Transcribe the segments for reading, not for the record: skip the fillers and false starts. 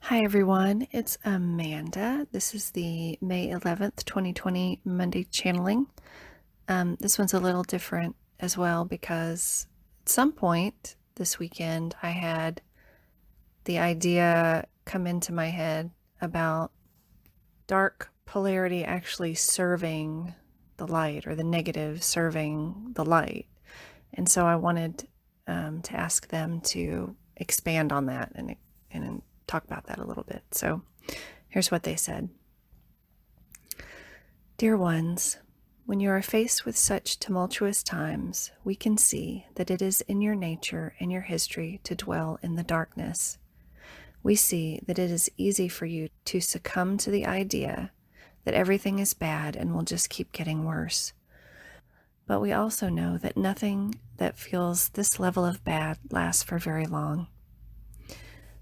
Hi everyone, it's Amanda. This is the May 11th, 2020 Monday channeling. This one's a little different as well because at some point this weekend I had the idea come into my head about dark polarity actually serving the light or the negative serving the light. And so I wanted to ask them to expand on that and talk about that a little bit. So here's what they said. Dear ones, when you are faced with such tumultuous times, we can see that it is in your nature and your history to dwell in the darkness. We see that it is easy for you to succumb to the idea that everything is bad and will just keep getting worse. But we also know that nothing that feels this level of bad lasts for very long.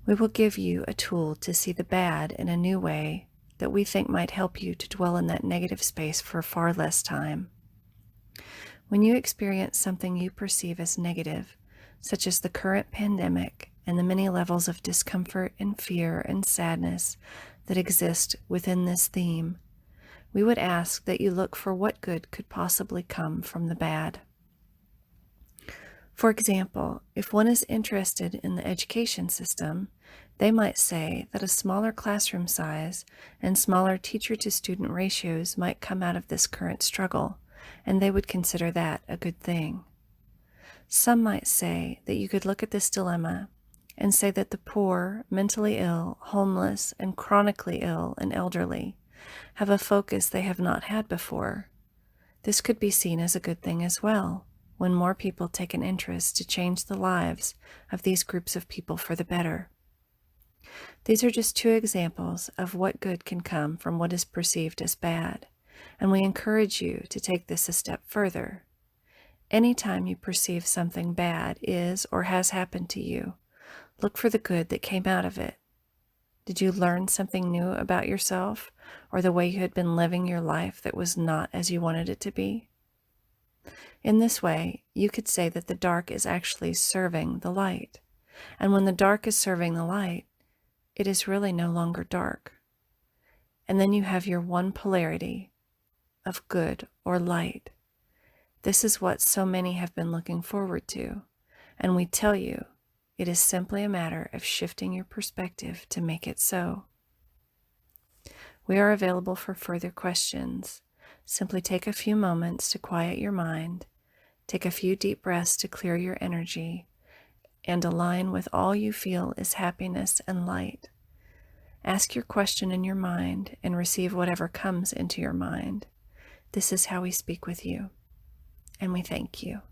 We will give you a tool to see the bad in a new way that we think might help you to dwell in that negative space for far less time. When you experience something you perceive as negative, such as the current pandemic and the many levels of discomfort and fear and sadness that exist within this theme, we would ask that you look for what good could possibly come from the bad. For example, if one is interested in the education system, they might say that a smaller classroom size and smaller teacher-to-student ratios might come out of this current struggle, and they would consider that a good thing. Some might say that you could look at this dilemma and say that the poor, mentally ill, homeless, and chronically ill and elderly have a focus they have not had before. This could be seen as a good thing as well, when more people take an interest to change the lives of these groups of people for the better. These are just two examples of what good can come from what is perceived as bad, and we encourage you to take this a step further. Anytime you perceive something bad is or has happened to you, look for the good that came out of it. Did you learn something new about yourself or the way you had been living your life that was not as you wanted it to be? In this way, you could say that the dark is actually serving the light. And when the dark is serving the light, it is really no longer dark. And then you have your one polarity of good or light. This is what so many have been looking forward to. And we tell you, it is simply a matter of shifting your perspective to make it so. We are available for further questions. Simply take a few moments to quiet your mind, take a few deep breaths to clear your energy, and align with all you feel is happiness and light. Ask your question in your mind and receive whatever comes into your mind. This is how we speak with you, and we thank you.